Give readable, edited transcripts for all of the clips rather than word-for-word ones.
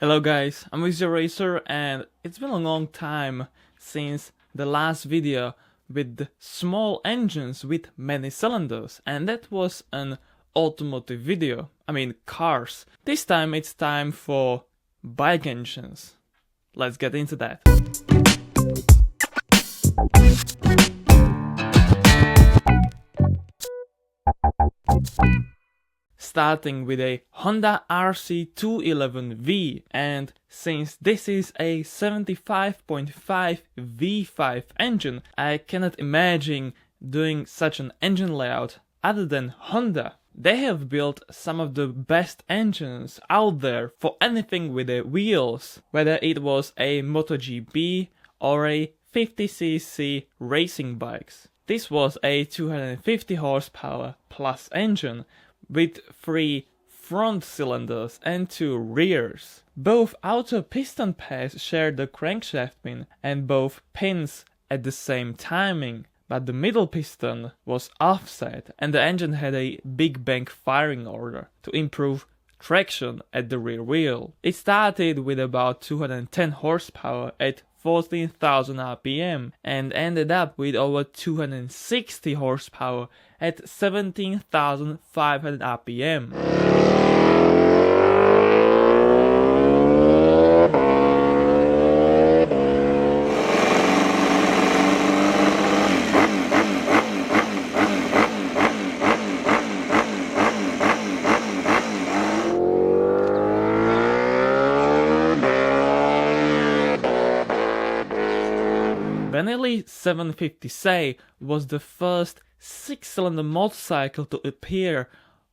Hello guys, I'm VisioRacer and it's been a long time since the last video with small engines with many cylinders, and that was an automotive video, I mean cars. This time it's time for bike engines. Let's get into that. Starting with a Honda RC211V, and since this is a 75.5 V5 engine, I cannot imagine doing such an engine layout other than Honda. They have built some of the best engines out there for anything with the wheels, whether it was a MotoGP or a 50cc racing bikes. This was a 250 horsepower plus engine with 3 front cylinders and 2 rears. Both outer piston pads shared the crankshaft pin and both pins at the same timing, but the middle piston was offset and the engine had a big bank firing order to improve traction at the rear wheel. It started with about 210 horsepower at 14,000 RPM and ended up with over 260 horsepower at 17,500 RPM. Benelli 750C was the first 6-cylinder motorcycle to appear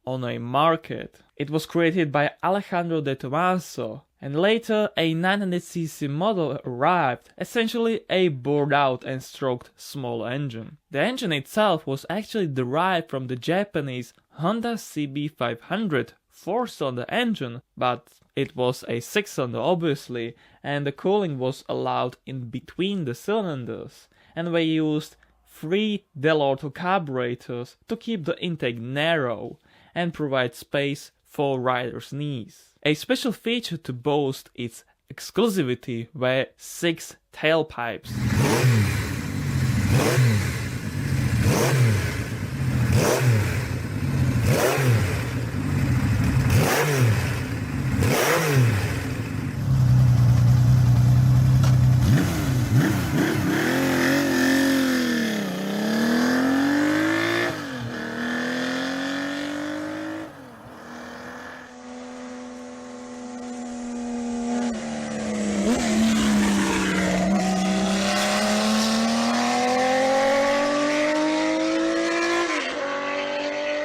on a market. It was created by Alejandro de Tomaso, and later a 900cc model arrived, essentially a bored out and stroked small engine. The engine itself was actually derived from the Japanese Honda CB500 4-cylinder engine, but it was a 6-cylinder obviously, and the cooling was allowed in between the cylinders, and they used 3 Dell'Orto carburetors to keep the intake narrow and provide space for riders' knees. A special feature to boast its exclusivity were 6 tailpipes.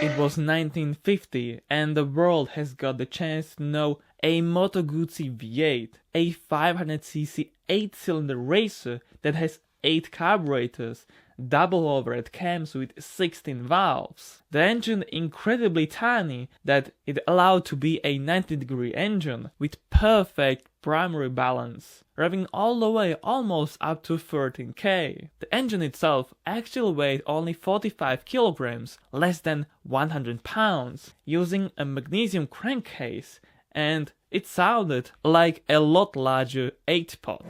It was 1950 and the world has got the chance to know a Moto Guzzi V8, a 500cc 8-cylinder racer that has 8 carburetors, double overhead cams with 16 valves. The engine incredibly tiny that it allowed to be a 90-degree engine with perfect primary balance, revving all the way almost up to 13k. The engine itself actually weighed only 45 kilograms, less than 100 pounds, using a magnesium crankcase, and it sounded like a lot larger 8-pot.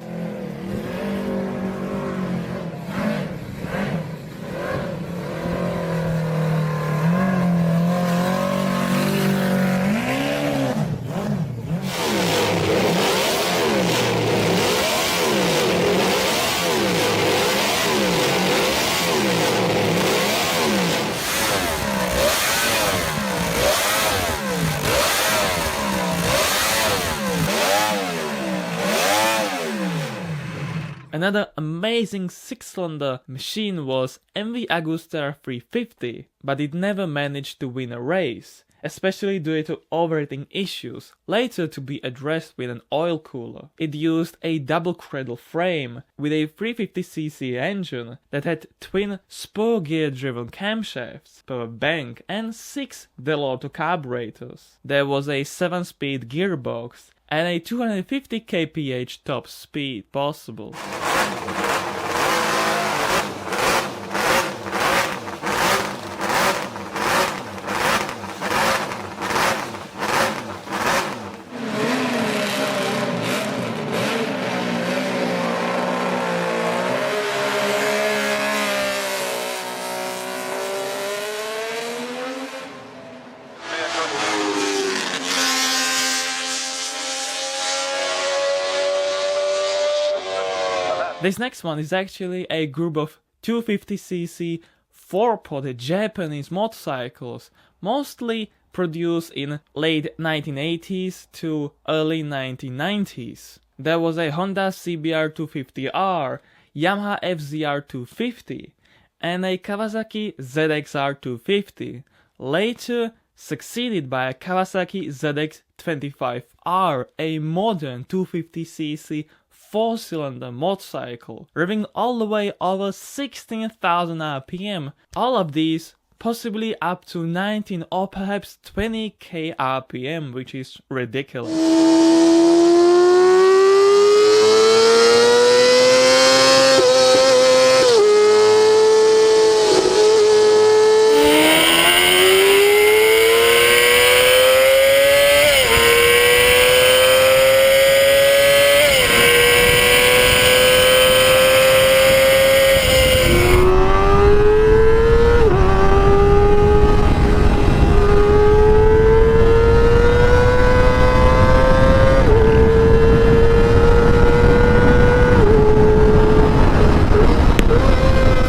Another amazing 6-cylinder machine was MV Agusta 350, but it never managed to win a race, especially due to overheating issues, later to be addressed with an oil cooler. It used a double cradle frame with a 350cc engine that had twin spur gear driven camshafts, power bank and 6 Dell'Orto carburetors. There was a 7-speed gearbox and a 250 kph top speed possible. This next one is actually a group of 250cc 4-potted Japanese motorcycles, mostly produced in late 1980s to early 1990s. There was a Honda CBR250R, Yamaha FZR250, and a Kawasaki ZXR250, later succeeded by a Kawasaki ZX25R, a modern 250cc 4-cylinder motorcycle, revving all the way over 16,000 RPM, all of these possibly up to 19 or perhaps 20k RPM, which is ridiculous.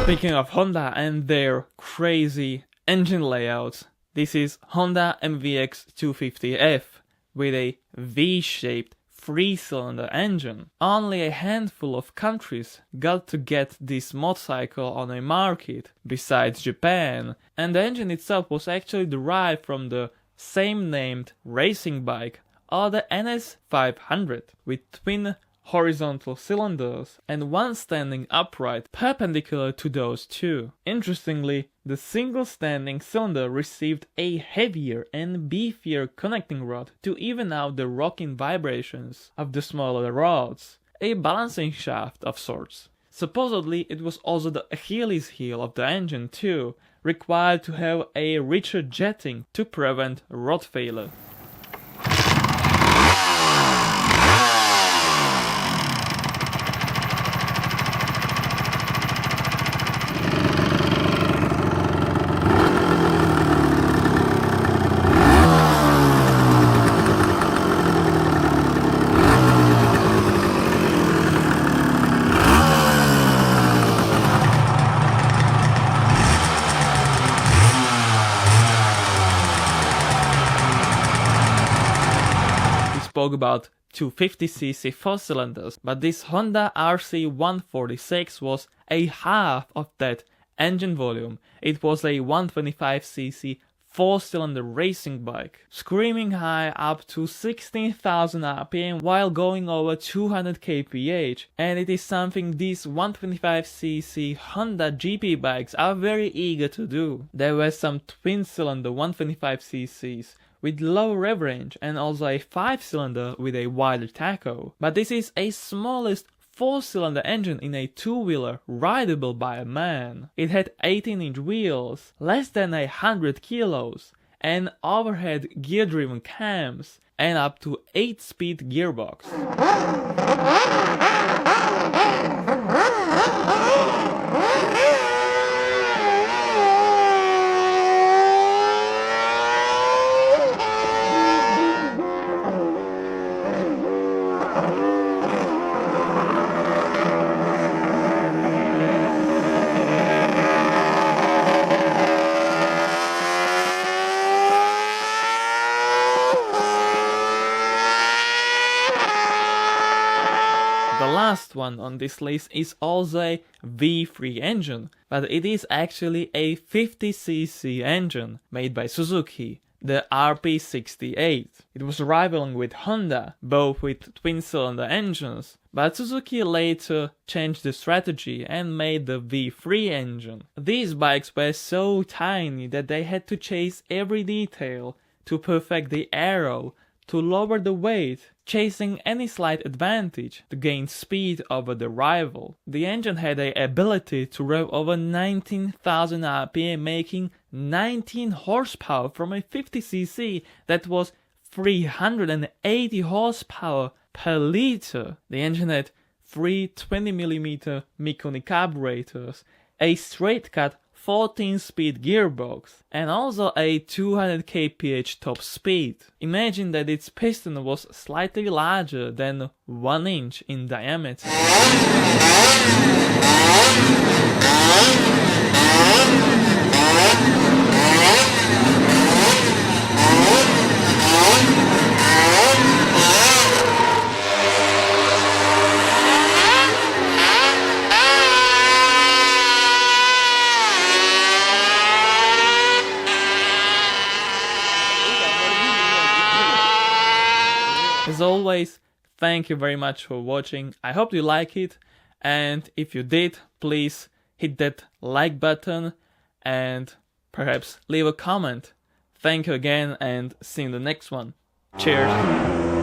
Speaking of Honda and their crazy engine layouts, this is Honda MVX 250F with a V-shaped 3-cylinder engine. Only a handful of countries got to get this motorcycle on a market, besides Japan, and the engine itself was actually derived from the same named racing bike, or the NS500, with twin horizontal cylinders and one standing upright perpendicular to those two. Interestingly, the single standing cylinder received a heavier and beefier connecting rod to even out the rocking vibrations of the smaller rods, a balancing shaft of sorts. Supposedly it was also the Achilles heel of the engine too, required to have a richer jetting to prevent rod failure. Spoke about 250cc 4-cylinders, but this Honda RC146 was a half of that engine volume. It was a 125cc 4-cylinder racing bike, screaming high up to 16,000 RPM while going over 200 kph, and it is something these 125cc Honda GP bikes are very eager to do. There were some twin-cylinder 125cc's with low rev range and also a 5-cylinder with a wider tacho, but this is a smallest 4-cylinder engine in a two-wheeler rideable by a man. It had 18-inch wheels, less than 100 kilos, and overhead gear-driven cams, and up to 8-speed gearbox. The last one on this list is also a V3 engine, but it is actually a 50cc engine made by Suzuki, the RP68. It was rivaling with Honda, both with twin-cylinder engines, but Suzuki later changed the strategy and made the V3 engine. These bikes were so tiny that they had to chase every detail to perfect the aero, to lower the weight, chasing any slight advantage to gain speed over the rival. The engine had the ability to rev over 19,000 RPM, making 19 horsepower from a 50cc that was 380 horsepower per liter. The engine had 3 20mm Mikuni carburetors, a straight cut 14-speed gearbox and also a 200 kph top speed. Imagine that its piston was slightly larger than 1 inch in diameter. As always, thank you very much for watching. I hope you like it, and if you did, please hit that like button and perhaps leave a comment. Thank you again, and see you in the next one. Cheers!